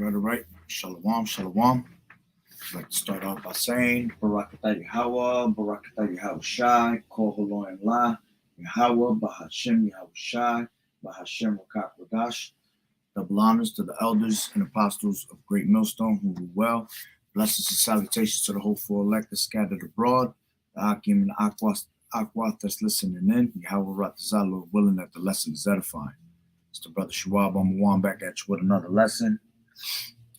All right. Shalom, shalom. I'd like to start off by saying, Barakatah Yahweh, Barakatah Yahweh Shai, Kol Haloim La, Yahweh, Bahashem Yahweh Shai, Bahashem Rakak Radash. Double honors to the elders and apostles of Great Millstone who rule well. Blessings and salutations to the hopeful elect that scattered abroad, the Akim and the Aquath that's listening in. Yahweh Ratazah, willing that the lesson is edifying. It's the brother Shuab Amawan back at you with another lesson.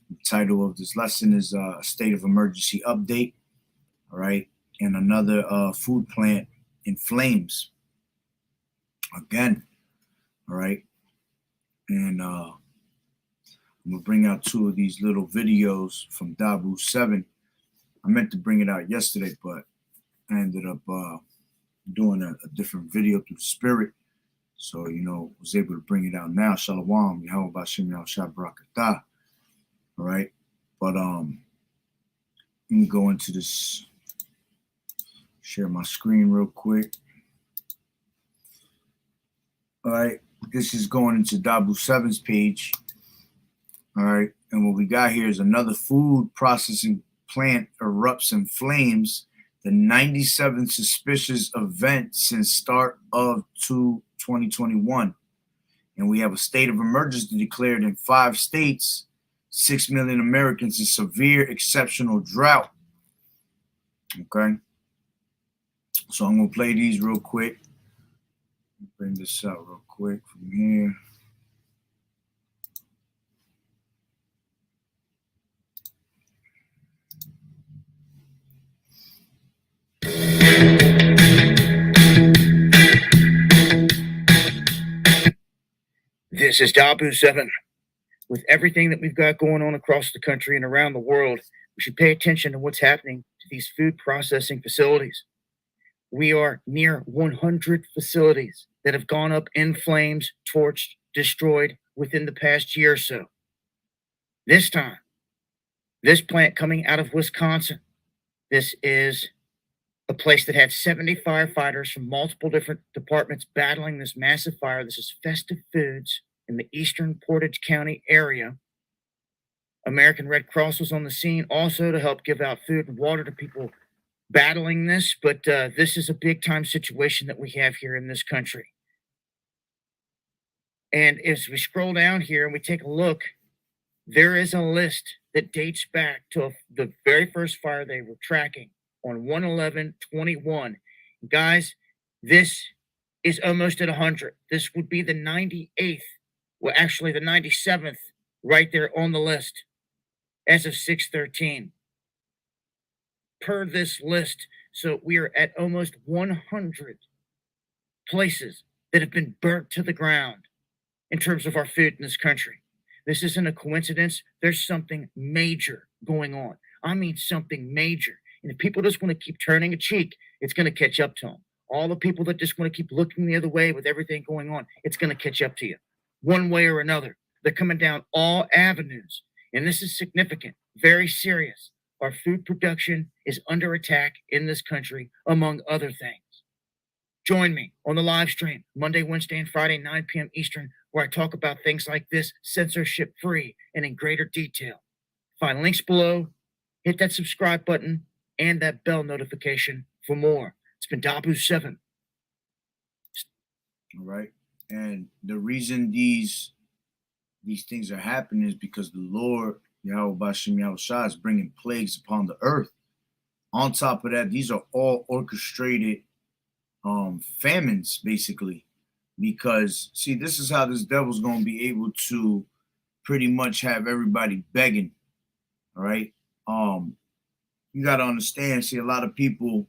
The title of this lesson is a state of emergency update. All right. And another food plant in flames. Again. All right. And I'm going to bring out two of these little videos from Dabu 7. I meant to bring it out yesterday, but I ended up doing a different video through the spirit. So, was able to bring it out now. Shalom, Yahweh Bashem Yahweh Barakatah. All right. But let me go into this, share my screen real quick. All right. This is going into Dabu 7's page. All right. And what we got here is another food processing plant erupts in flames. The 97th suspicious event since start of 2021. And we have a state of emergency declared in 5 states. 6 million Americans in severe exceptional drought. Okay. So I'm going to play these real quick. Bring this out real quick from here. This is Dabu 7. With everything that we've got going on across the country and around the world, we should pay attention to what's happening to these food processing facilities. We are near 100 facilities that have gone up in flames, torched, destroyed within the past year or so. This time, this plant coming out of Wisconsin, this is a place that had 70 firefighters from multiple different departments battling this massive fire. This is Festive Foods in the eastern Portage County area. American Red Cross was on the scene also to help give out food and water to people battling this, but this is a big time situation that we have here in this country. And as we scroll down here and we take a look, there is a list that dates back to the very first fire they were tracking on 1/11/21. Guys, this is almost at 100. This would be the 98th. Well, actually, the 97th right there on the list as of 6/13 per this list. So we are at almost 100 places that have been burnt to the ground in terms of our food in this country. This isn't a coincidence. There's something major going on. I mean, something major. And if people just want to keep turning a cheek, it's going to catch up to them. All the people that just want to keep looking the other way with everything going on, it's going to catch up to you. One way or another. They're coming down all avenues. And this is significant, very serious. Our food production is under attack in this country, among other things. Join me on the live stream Monday, Wednesday, and Friday, 9 p.m. Eastern, where I talk about things like this, censorship-free and in greater detail. Find links below, hit that subscribe button, and that bell notification for more. It's been Dabu 7. All right. And the reason these things are happening is because the Lord, Yahweh Bashem Yahweh Shai, is bringing plagues upon the earth. On top of that, these are all orchestrated famines, basically. Because, see, this is how this devil's going to be able to pretty much have everybody begging. All right. You got to understand, see, a lot of people,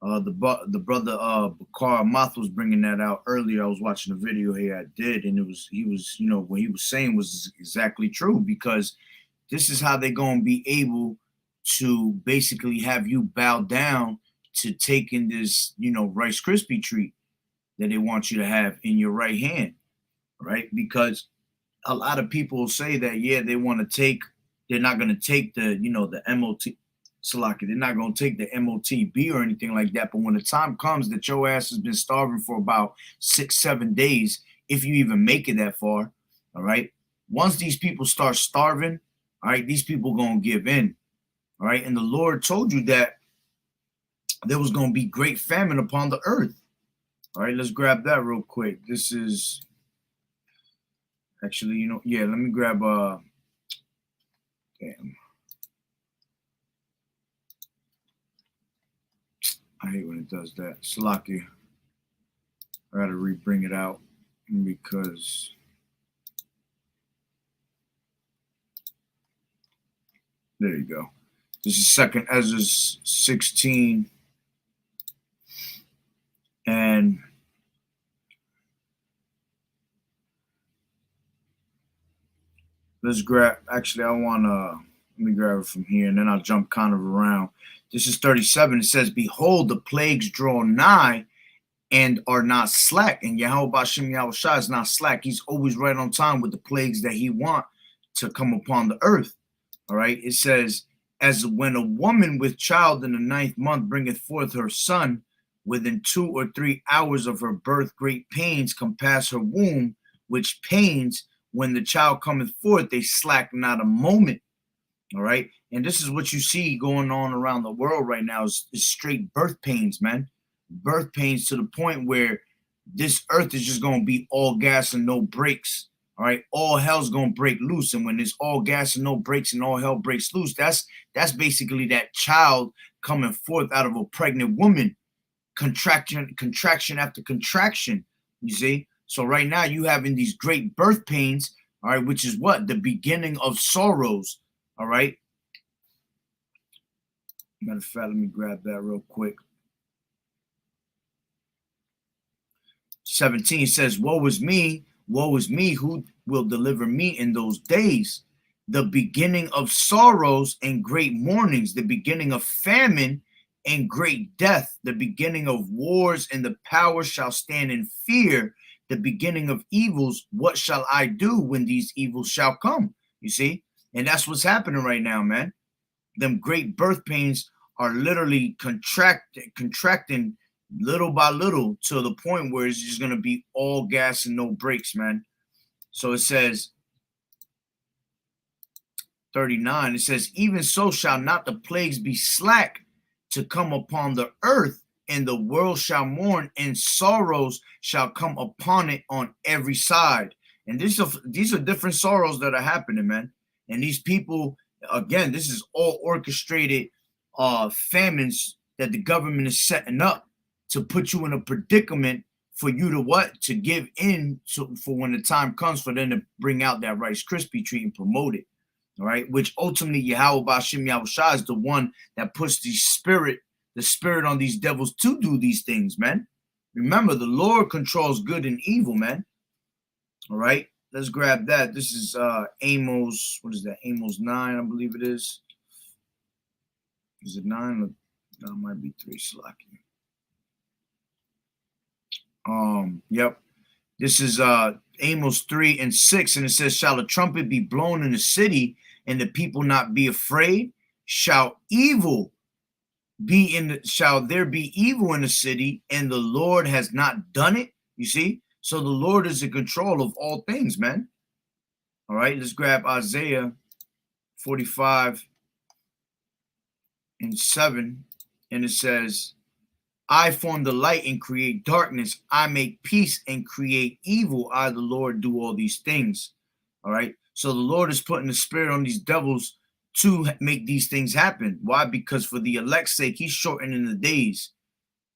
the brother Bakar Amath was bringing that out earlier. I was watching a video here I did, and he was, what he was saying was exactly true, because this is how they're going to be able to basically have you bow down to taking this, Rice Krispie treat that they want you to have in your right hand, right? Because a lot of people say that, yeah, they're not going to take the, the MOT, Salaki, they're not going to take the MOTB or anything like that. But when the time comes that your ass has been starving for about 6-7 days, if you even make it that far, all right, once these people start starving, All right, these people gonna give in. All right, and the Lord told you that there was gonna be great famine upon the earth. All right, let's grab that real quick. This is actually, yeah, let me grab damn. I hate when it does that. Salaki. I gotta re-bring it out because there you go. This is Second Ezra 16, and let's grab. Actually, I wanna let me grab it from here, and then I'll jump kind of around. This is 37. It says, "Behold, the plagues draw nigh, and are not slack." And Yahweh Bashem Yahushua is not slack. He's always right on time with the plagues that he want to come upon the earth. All right. It says, "As when a woman with child in the 9th month bringeth forth her son, within 2 or 3 hours of her birth, great pains compass her womb, which pains, when the child cometh forth, they slack not a moment." All right. And this is what you see going on around the world right now is straight birth pains, man. Birth pains to the point where this earth is just going to be all gas and no brakes. All right, all hell's going to break loose, and when it's all gas and no brakes and all hell breaks loose, that's basically that child coming forth out of a pregnant woman, contraction after contraction. You see, so right now you having these great birth pains. All right, which is what the beginning of sorrows. All right. Matter of fact, let me grab that real quick. 17 says, woe is me, who will deliver me in those days? The beginning of sorrows and great mournings, the beginning of famine and great death, the beginning of wars, and the power shall stand in fear, the beginning of evils. What shall I do when these evils shall come? You see? And that's what's happening right now, man. Them great birth pains are literally contracting little by little to the point where it's just going to be all gas and no brakes, man. So it says 39, it says, even so shall not the plagues be slack to come upon the earth, and the world shall mourn, and sorrows shall come upon it on every side. And these are different sorrows that are happening, man. And these people, again, this is all orchestrated famines that the government is setting up to put you in a predicament for you to what? To give in for when the time comes for them to bring out that Rice Krispie treat and promote it. All right, which ultimately Yahweh Bashem Yahushua is the one that puts the spirit on these devils to do these things, man. Remember, the Lord controls good and evil, man. All right, let's grab that. This is Amos. What is that? Amos 9, I believe it is. Is it 9? No, it might be 3. Slacking. Yep. This is Amos 3 and 6, and it says, shall a trumpet be blown in the city, and the people not be afraid? Shall there be evil in the city, and the Lord has not done it? You see? So the Lord is in control of all things, man. All right, let's grab Isaiah 45 and 7, and it says, I form the light and create darkness. I make peace and create evil. I, the Lord, do all these things. All right. So the Lord is putting the spirit on these devils to make these things happen. Why? Because for the elect's sake, he's shortening the days,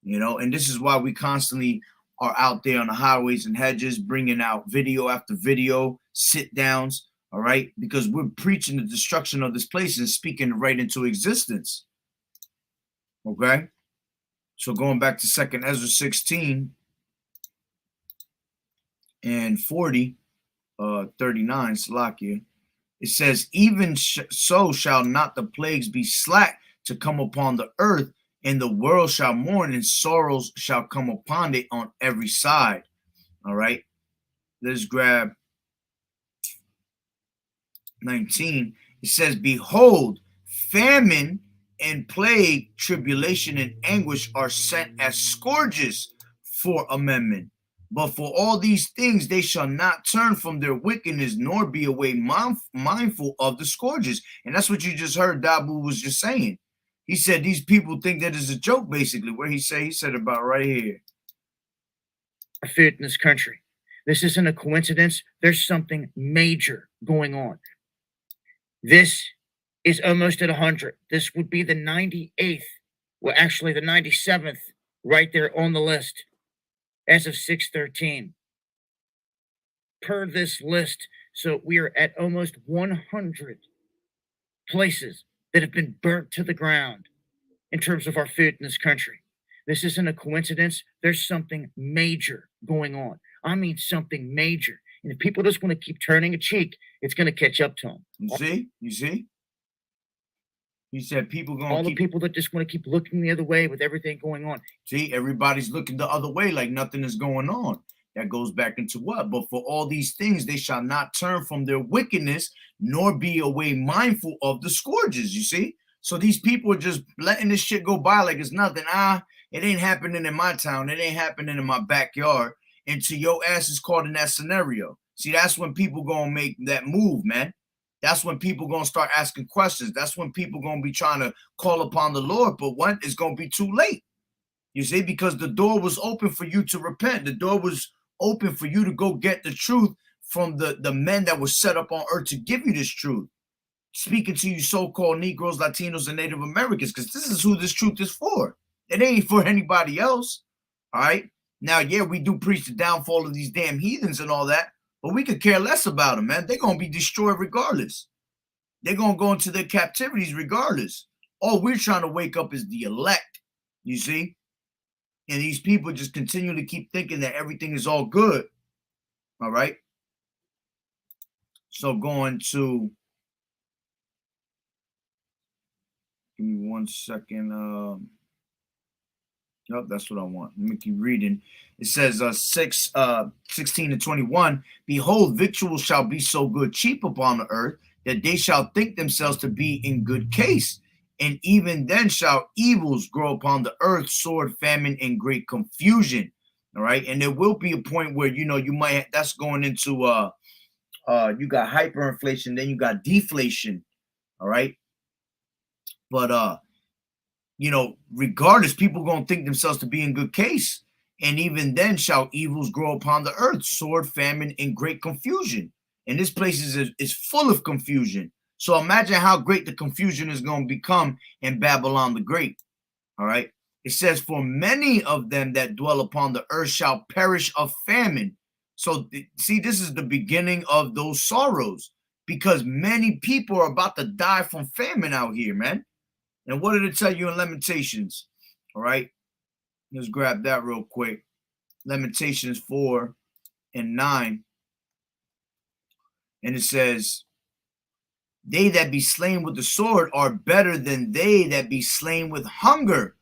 and this is why we constantly are out there on the highways and hedges, bringing out video after video, sit downs. All right. Because we're preaching the destruction of this place and speaking right into existence. Okay. So going back to 2nd Ezra 16 and 40, 39, Salakia, it says, even so shall not the plagues be slack to come upon the earth, and the world shall mourn, and sorrows shall come upon it on every side. All right. Let's grab 19. It says, behold, famine and plague, tribulation and anguish are sent as scourges for amendment. But for all these things, they shall not turn from their wickedness, nor be away mindful of the scourges. And that's what you just heard Dabu was just saying. He said these people think that is a joke, basically. Where he said about right here. Our food in this country. This isn't a coincidence. There's something major going on. This is almost at 100. This would be the 98th. Well, actually the 97th right there on the list as of 6/13 per this list. So we are at almost 100 places that have been burnt to the ground in terms of our food in this country. This isn't a coincidence. There's something major going on. I mean, something major. And if people just want to keep turning a cheek, it's going to catch up to them. You see? He said people going all the people that just want to keep looking the other way with everything going on. See, everybody's looking the other way like nothing is going on. That goes back into what? But for all these things, they shall not turn from their wickedness, nor be away mindful of the scourges. You see? So these people are just letting this shit go by like it's nothing. It ain't happening in my town. It ain't happening in my backyard. Until your ass is caught in that scenario. See, that's when people gonna make that move, man. That's when people gonna start asking questions. That's when people gonna be trying to call upon the Lord. But when it's gonna be too late. You see, because the door was open for you to repent. The door was open for you to go get the truth from the men that were set up on earth to give you this truth. Speaking to you so-called Negroes, Latinos, and Native Americans, because this is who this truth is for. It ain't for anybody else. All right. Now, yeah, we do preach the downfall of these damn heathens and all that, but we could care less about them, man. They're going to be destroyed regardless. They're going to go into their captivities regardless. All we're trying to wake up is the elect, you see? And these people just continually keep thinking that everything is all good, all right? So going to, give me 1 second. Yep, that's what I want. Let me keep reading. It says 16 to 21. Behold, victuals shall be so good cheap upon the earth that they shall think themselves to be in good case. And even then shall evils grow upon the earth, sword, famine, and great confusion. All right. And there will be a point where, you might, that's going into, you got hyperinflation, then you got deflation. All right. But, regardless, people going to think themselves to be in good case. And even then shall evils grow upon the earth, sword, famine, and great confusion. And this place is full of confusion. So imagine how great the confusion is going to become in Babylon the Great. All right. It says, for many of them that dwell upon the earth shall perish of famine. So see, this is the beginning of those sorrows, because many people are about to die from famine out here, man. And what did it tell you in Lamentations? All right. Let's grab that real quick. Lamentations 4 and 9. And it says, they that be slain with the sword are better than they that be slain with hunger.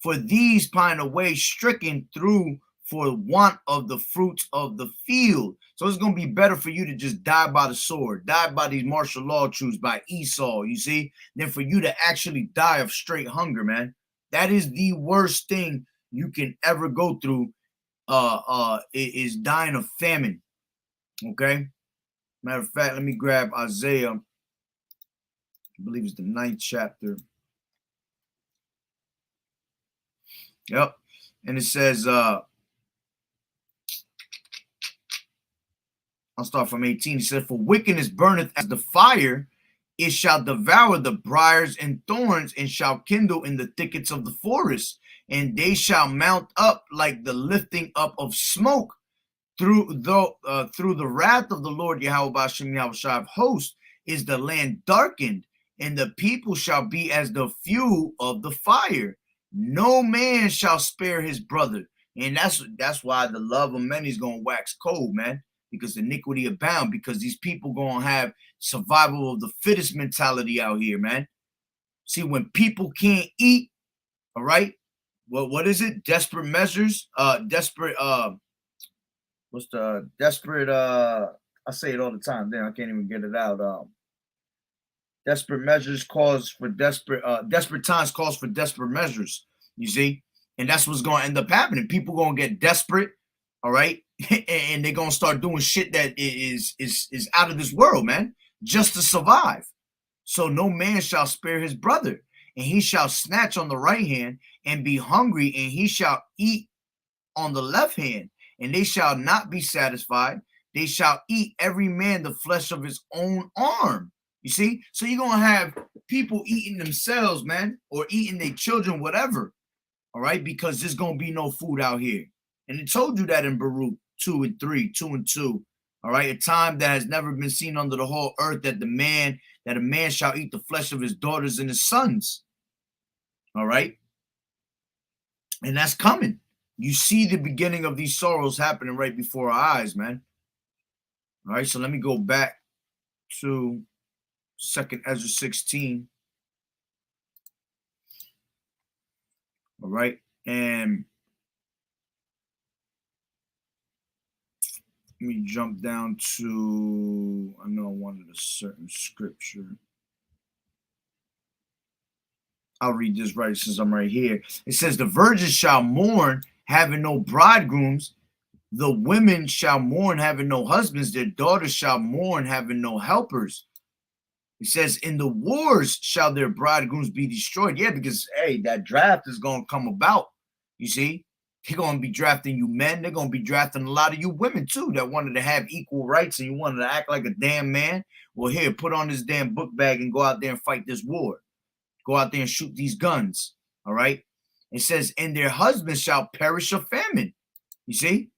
For these pine away stricken through for want of the fruits of the field. So it's going to be better for you to just die by the sword, die by these martial law truths, by Esau, you see, than for you to actually die of straight hunger, man. That is the worst thing you can ever go through, is dying of famine, okay? Matter of fact, let me grab Isaiah, I believe it's the 9th chapter. Yep. And it says, I'll start from 18. He said, for wickedness burneth as the fire, it shall devour the briars and thorns, and shall kindle in the thickets of the forest. And they shall mount up like the lifting up of smoke through the wrath of the Lord Yahweh B'Shem Yahushua of hosts is the land darkened, and the people shall be as the fuel of the fire. No man shall spare his brother. And that's why the love of many is going to wax cold, man, because iniquity abound, because these people going to have survival of the fittest mentality out here, man. See, when people can't eat, all right, well, what is it? Desperate measures, I say it all the time, then I can't even get it out. Desperate measures cause for desperate times calls for desperate measures, you see? And that's what's going to end up happening. People going to get desperate, all right? and they're gonna start doing shit that is out of this world, man, just to survive. So no man shall spare his brother, and he shall snatch on the right hand and be hungry, and he shall eat on the left hand, and they shall not be satisfied. They shall eat every man the flesh of his own arm. You see? So you're gonna have people eating themselves, man, or eating their children, whatever. All right, because there's gonna be no food out here. And it told you that in Baruch 2 and 3, 2 and 2. All right, a time that has never been seen under the whole earth, that a man shall eat the flesh of his daughters and his sons. All right, and that's coming. You see the beginning of these sorrows happening right before our eyes, man. All right, so let me go back to 2nd Ezra 16. All right, and let me jump down to, I know I wanted a certain scripture. I'll read this right since I'm right here. It says, the virgins shall mourn, having no bridegrooms. The women shall mourn, having no husbands. Their daughters shall mourn, having no helpers. It says, in the wars shall their bridegrooms be destroyed. Yeah, because, hey, that draft is going to come about. You see? They're going to be drafting you men. They're going to be drafting a lot of you women, too, that wanted to have equal rights and you wanted to act like a damn man. Well, here, put on this damn book bag and go out there and fight this war. Go out there and shoot these guns. All right? It says, and their husbands shall perish of famine. You see?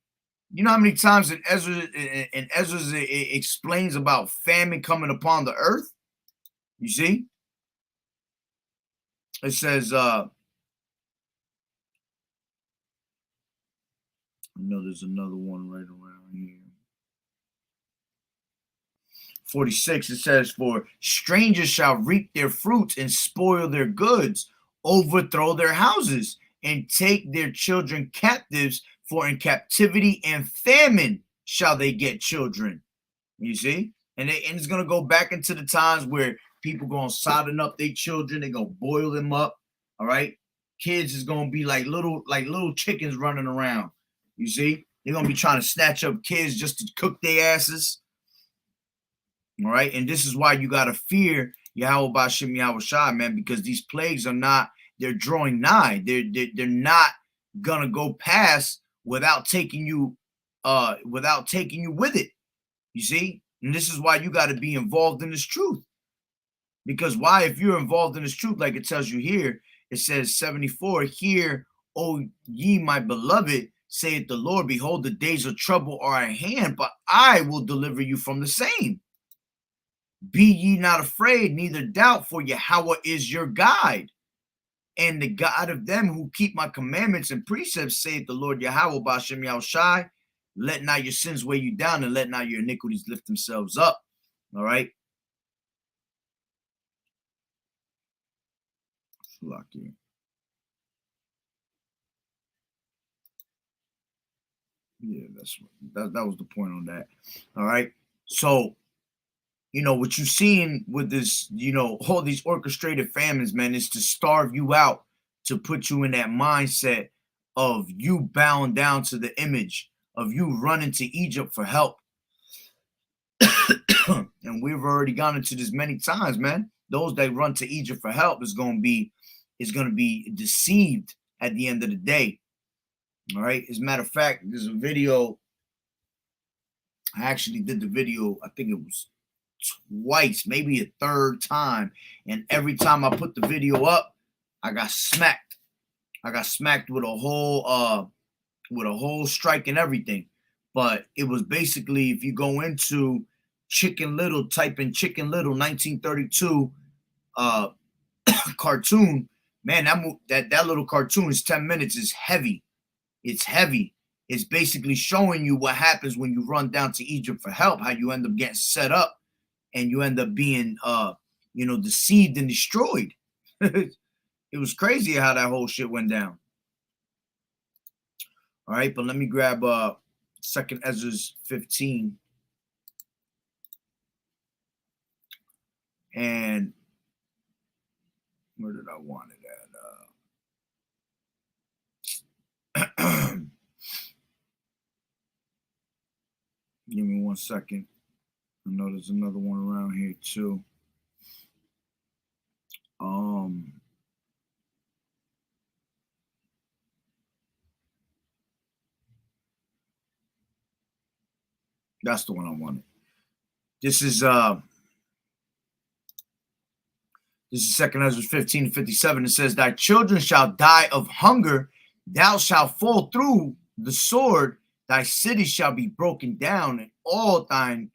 You know how many times in Ezra it explains about famine coming upon the earth? You see? It says, I know there's another one right around here. 46, it says, for strangers shall reap their fruits and spoil their goods, overthrow their houses, and take their children captives, for in captivity and famine shall they get children. You see? And it's going to go back into the times where people going to sodden up their children. They're going to boil them up. All right? Kids is going to be like little chickens running around. You see? They're going to be trying to snatch up kids just to cook their asses. All right? And this is why you got to fear Yahweh Ba'Shem Yahweh Shai, man, because these plagues are not, they're drawing nigh. They're not going to go past without taking you with it. You see? And this is why you got to be involved in this truth. Because why? If you're involved in this truth, like it tells you here, it says 74, hear, O ye my beloved, saith the Lord, behold, the days of trouble are at hand, but I will deliver you from the same. Be ye not afraid, neither doubt, for Yahweh is your guide, and the God of them who keep my commandments and precepts, saith the Lord Yahweh Ba'Shem Yahweh Shai. Let not your sins weigh you down, and let not your iniquities lift themselves up. All right. Lucky. Yeah, that was the point on that. All right. So, you know, what you're seeing with this, you know, all these orchestrated famines, man, is to starve you out, to put you in that mindset of you bowing down to the image, of you running to Egypt for help. And we've already gone into this many times, man. Those that run to Egypt for help is going to be deceived at the end of the day. All right. As a matter of fact, there's a video. I actually did the video, I think it was twice, maybe a third time. And every time I put the video up, I got smacked. I got smacked with a whole strike and everything. But it was basically, if you go into Chicken Little, type in Chicken Little 1932 cartoon, man, that little cartoon is 10 minutes, is heavy. It's heavy. It's basically showing you what happens when you run down to Egypt for help, how you end up getting set up and you end up being deceived and destroyed. It was crazy how that whole shit went down. All right, but let me grab 2nd Ezra 15. And where did I want it at? 1 second. I know there's another one around here too. That's the one I wanted. This is 2 Ezra 15:57. It says, "Thy children shall die of hunger, thou shalt fall through the sword, thy city shall be broken down, and all thine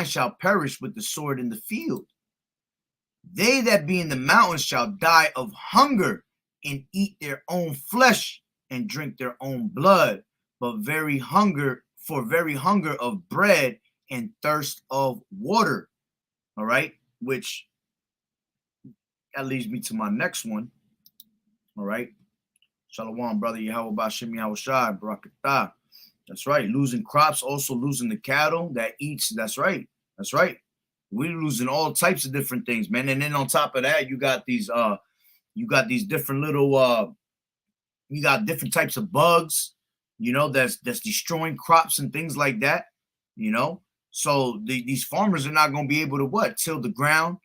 shall perish with the sword in the field. They that be in the mountains shall die of hunger, and eat their own flesh, and drink their own blood, but very hunger of bread and thirst of water." All right, which that leads me to my next one. All right. Shalom, brother. Yahweh Bashem Yahweh Shai, Barakatah. That's right. Losing crops, also losing the cattle that eats. That's right. That's right. We're losing all types of different things, man. And then on top of that, you got these different little you got different types of bugs, that's destroying crops and things like that, So these farmers are not going to be able to till the ground.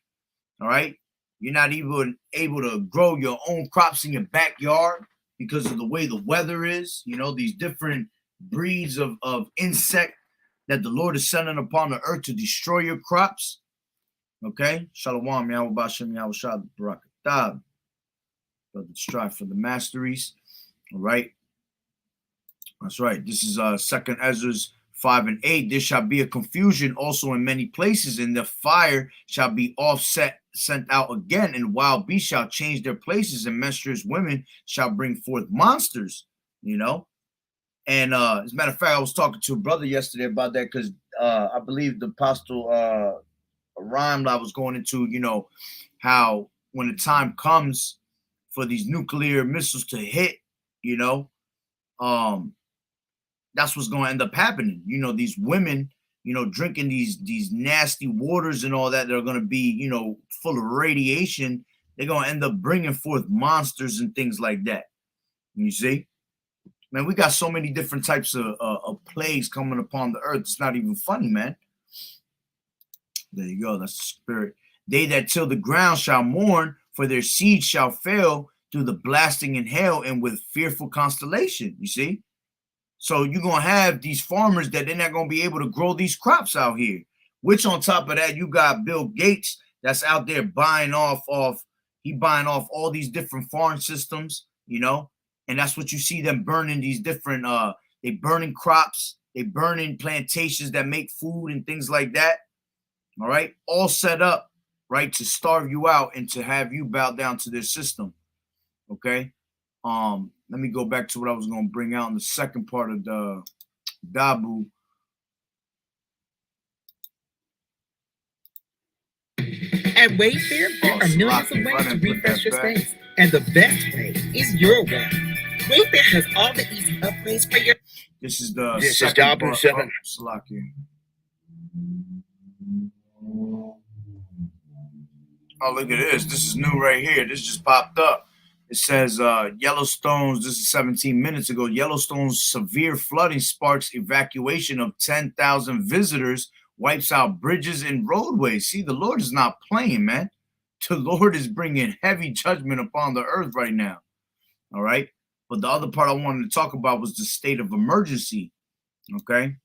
All right. You're not even able to grow your own crops in your backyard because of the way the weather is. These different breeds of insect that the Lord is sending upon the earth to destroy your crops. Okay. Shalom, Yahweh Bashem, Yahweh Shah, Barakatah. Brother, strive for the masteries. All right. That's right. This is 2 Ezra 5:8. There shall be a confusion also in many places, and the fire shall be sent out again, and wild beasts shall change their places, and menstruous women shall bring forth monsters, And as a matter of fact, I was talking to a brother yesterday about that because I believe the apostle rhymed I was going into, how when the time comes for these nuclear missiles to hit, that's what's going to end up happening. These women, drinking these nasty waters and all that, they're going to be, full of radiation. They're going to end up bringing forth monsters and things like that. You see, man, we got so many different types of plagues coming upon the earth. It's not even funny, man. There you go. That's the spirit. They that till the ground shall mourn, for their seed shall fail through the blasting and hail and with fearful constellation. You see? So you're going to have these farmers that they're not going to be able to grow these crops out here, which on top of that, you got Bill Gates that's out there buying off all these different farm systems, and that's what you see them burning these different, they burning crops, they burning plantations that make food and things like that. All right. All set up, right, to starve you out and to have you bow down to their system. Okay. Let me go back to what I was going to bring out in the second part of the Dabu. At Wayfair, there are millions of ways to refresh your space, and the best way is your way. Wayfair has all the easy upgrades for your. This is the This is second Dabu part. 7. Oh, look at this. This is new right here. This just popped up. It says Yellowstone's, this is 17 minutes ago, Yellowstone's severe flooding sparks evacuation of 10,000 visitors, wipes out bridges and roadways. See, the Lord is not playing, man. The Lord is bringing heavy judgment upon the earth right now. All right. But the other part I wanted to talk about was the state of emergency. Okay.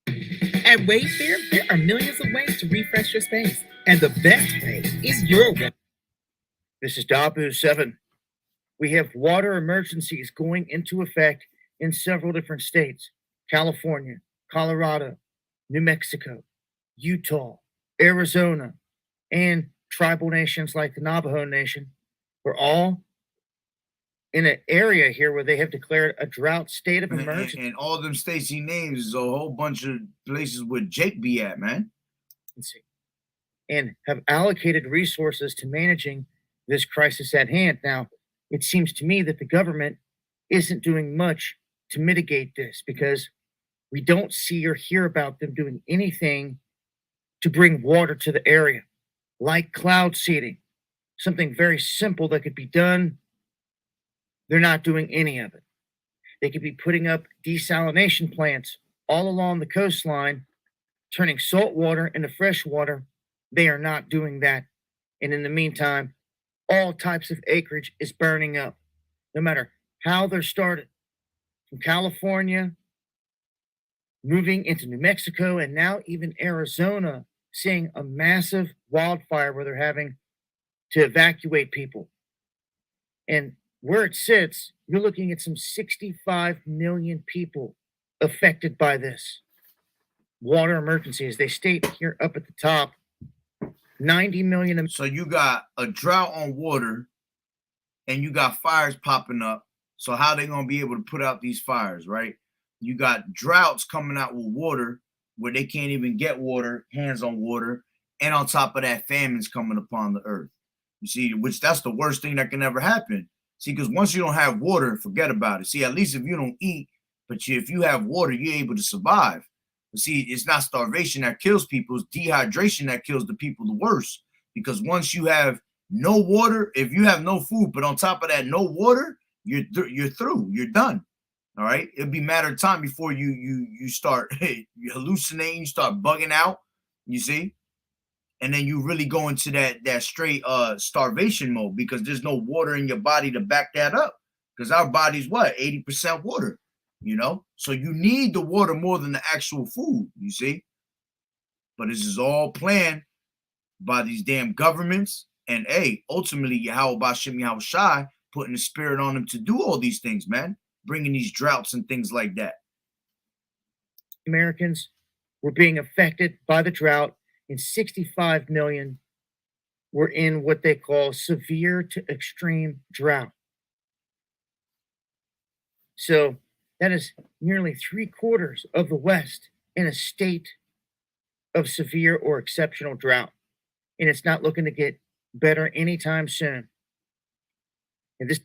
At Wayfair, there are millions of ways to refresh your space, and the best way is your way. This is Dabu 7. We have water emergencies going into effect in several different states: California, Colorado, New Mexico, Utah, Arizona, and tribal nations like the Navajo Nation. We're all in an area here where they have declared a drought state of emergency. And all them states he names is a whole bunch of places where Jake be at, man. And have allocated resources to managing this crisis at hand. Now, it seems to me that the government isn't doing much to mitigate this because we don't see or hear about them doing anything to bring water to the area, like cloud seeding, something very simple that could be done. They're not doing any of it. They could be putting up desalination plants all along the coastline, turning salt water into fresh water. They are not doing that. And in the meantime, all types of acreage is burning up, no matter how they're started. From California, moving into New Mexico, and now even Arizona, seeing a massive wildfire where they're having to evacuate people. And where it sits, you're looking at some 65 million people affected by this water emergency. As they state here up at the top, 90 million. So you got a drought on water and you got fires popping up. So how they going to be able to put out these fires, right? You got droughts coming out with water where they can't even get water, hands on water. And on top of that, famines coming upon the earth. You see, which that's the worst thing that can ever happen. See, because once you don't have water, forget about it. See, at least if you don't eat, but if you have water, you're able to survive. But see, it's not starvation that kills people. It's dehydration that kills the people the worst. Because once you have no water, if you have no food, but on top of that, no water, you're through. You're done. All right. It'll be a matter of time before you start hallucinating, you start bugging out. You see, and then you really go into that straight starvation mode because there's no water in your body to back that up. Because our body's what 80% water. You know, so you need the water more than the actual food, you see. But this is all planned by these damn governments. And ultimately, Yahweh Bashim Yahweh Shai putting the spirit on them to do all these things, man. Bringing these droughts and things like that. Americans were being affected by the drought, and 65 million were in what they call severe to extreme drought. So that is nearly 3/4 of the West in a state of severe or exceptional drought. And it's not looking to get better anytime soon. And this,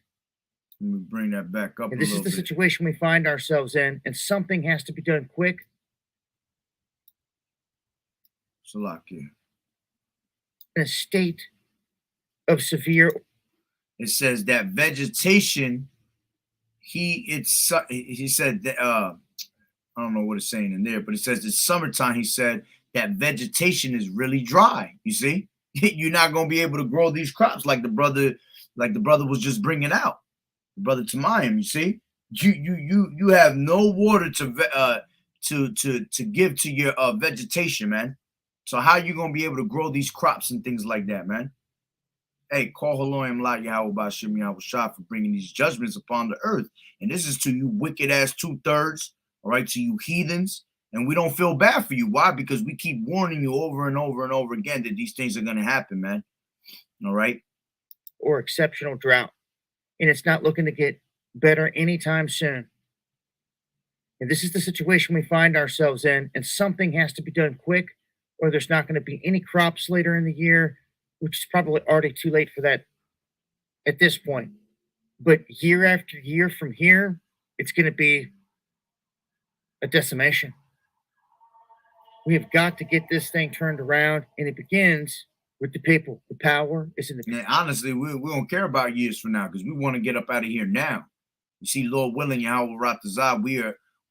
let me bring that back up. And this is the situation we find ourselves in, and something has to be done quick. Salakia. In a state of severe. It says that vegetation. He said that I don't know what it's saying in there, but it says it's summertime. He said that vegetation is really dry. You see, you're not gonna be able to grow these crops like the brother was just bringing out, the brother Tamayim. You see, you have no water to give to your vegetation, man. So how you gonna be able to grow these crops and things like that, man? Hey, call Haloim La Yahweh Bashim Yahweh Shah for bringing these judgments upon the earth. And this is to you wicked ass 2/3, all right, to you heathens. And we don't feel bad for you. Why? Because we keep warning you over and over and over again that these things are going to happen, man. All right. Or exceptional drought. And it's not looking to get better anytime soon. And this is the situation we find ourselves in. And something has to be done quick, or there's not going to be any crops later in the year, which is probably already too late for that at this point. But year after year from here, it's going to be a decimation. We have got to get this thing turned around, and it begins with the people. The power is in the people. And honestly, we don't care about years from now because we want to get up out of here now. You see, Lord willing, Yahweh Ratazah,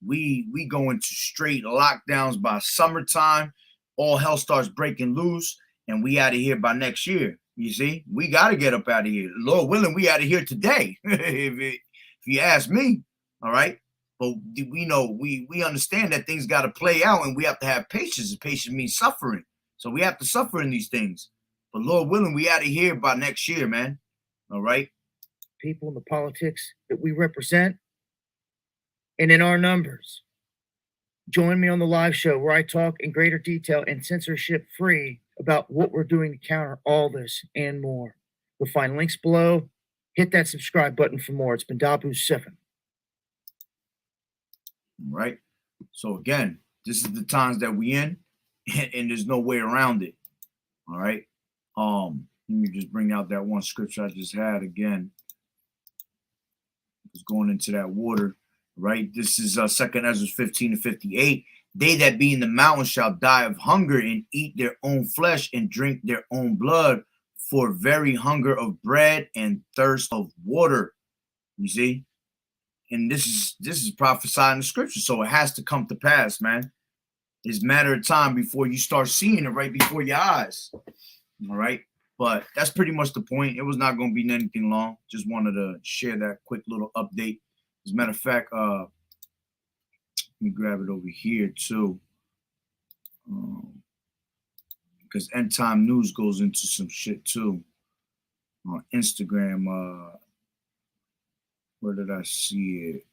we go into straight lockdowns by summertime. All hell starts breaking loose. And we out of here by next year. You see, we got to get up out of here. Lord willing, we out of here today. if you ask me, all right. But we know we understand that things got to play out, and we have to have patience. And patience means suffering, so we have to suffer in these things. But Lord willing, we out of here by next year, man. All right. People in the politics that we represent, and in our numbers. Join me on the live show where I talk in greater detail and censorship free about what we're doing to counter all this and more. You'll find links below. Hit that subscribe button for more. It's been Dabu7. Right. So again, this is the times that we in, and there's no way around it. All right. Let me just bring out that one scripture I just had again. It's going into that water. Right. This is 2nd Ezra 15:58. They that be in the mountains shall die of hunger and eat their own flesh and drink their own blood for very hunger of bread and thirst of water. You see? And this is prophesied in the scripture, so it has to come to pass, man. It's a matter of time before you start seeing it right before your eyes. All right. But that's pretty much the point. It was not going to be anything long. Just wanted to share that quick little update. As a matter of fact, let me grab it over here too. Because End Time News goes into some shit too. On Instagram, where did I see it?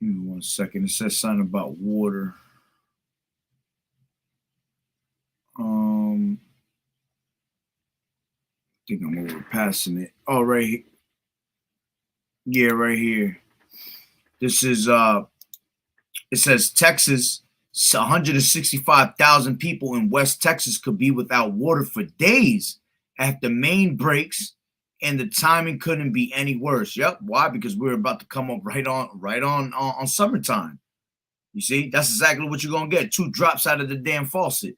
Give me 1 second. It says something about water. I think I'm overpassing it. Oh, right here. Yeah, right here. This is it says Texas, 165,000 people in West Texas could be without water for days after main breaks, and the timing couldn't be any worse. Yep. Why? Because we're about to come up right on summertime. You see, that's exactly what you're gonna get. 2 drops out of the damn faucet.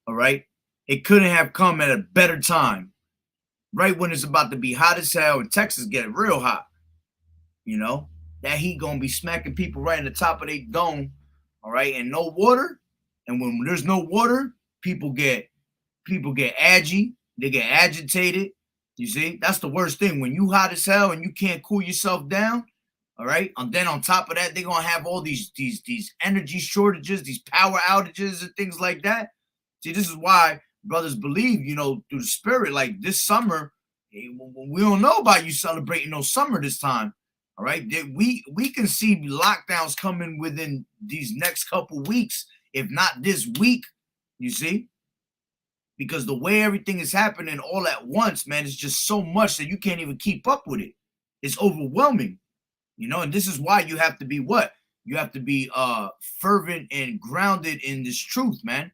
All right. It couldn't have come at a better time. Right when it's about to be hot as hell, and Texas get real hot. You know, that heat gonna be smacking people right in the top of their dome. All right, and no water. And when there's no water, people get aggy, they get agitated. You see, that's the worst thing. When you hot as hell and you can't cool yourself down, all right. And then on top of that, they're gonna have all these energy shortages, these power outages, and things like that. See, this is why brothers believe, you know, through the spirit, like this summer, we don't know about you celebrating no summer this time. All right. We can see lockdowns coming within these next couple weeks, if not this week, you see, because the way everything is happening all at once, man, it's just so much that you can't even keep up with it. It's overwhelming, you know, and this is why you have to be what? You have to be fervent and grounded in this truth, man.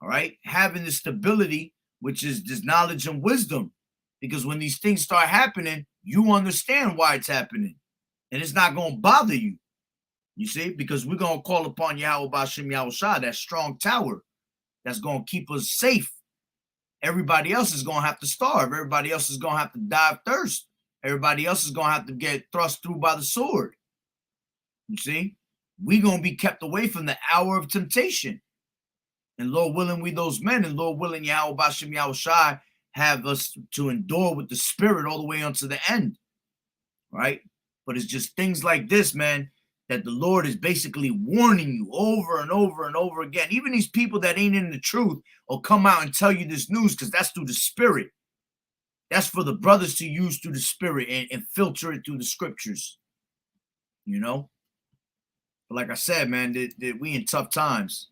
All right. Having the stability, which is this knowledge and wisdom, because when these things start happening, you understand why it's happening. And it's not going to bother you, you see, because we're going to call upon Yahweh Ba'Shem Yahushua, that strong tower that's going to keep us safe. Everybody else is going to have to starve. Everybody else is going to have to die of thirst. Everybody else is going to have to get thrust through by the sword. You see, we're going to be kept away from the hour of temptation. And Lord willing, we those men, and Lord willing, Yahweh Ba'Shem Yahushua have us to endure with the spirit all the way unto the end. Right? But it's just things like this, man, that the Lord is basically warning you over and over and over again. Even these people that ain't in the truth will come out and tell you this news, because that's through the spirit. That's for the brothers to use through the spirit and filter it through the scriptures. You know? But like I said, man, we in tough times.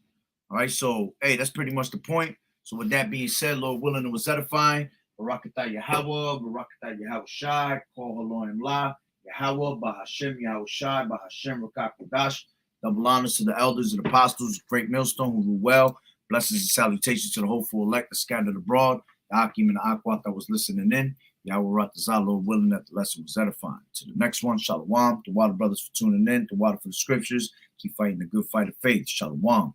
All right, so, hey, that's pretty much the point. So with that being said, Lord willing, it was edifying. Barakatah Yahweh, Barakatah Yahushai, Kol Elohim La, Yahweh, Bahashem Yahushai, Bahashem Rakah Kodash. Double honors to the elders and apostles of Great Millstone who rule well. Blessings and salutations to the hopeful elect that scattered abroad. The Akim and the Akwat that was listening in. Yahweh Ratazah, Lord willing, that the lesson was edifying. To the next one, Shalom. To Water Brothers for tuning in. To Water for the Scriptures. Keep fighting the good fight of faith. Shalom.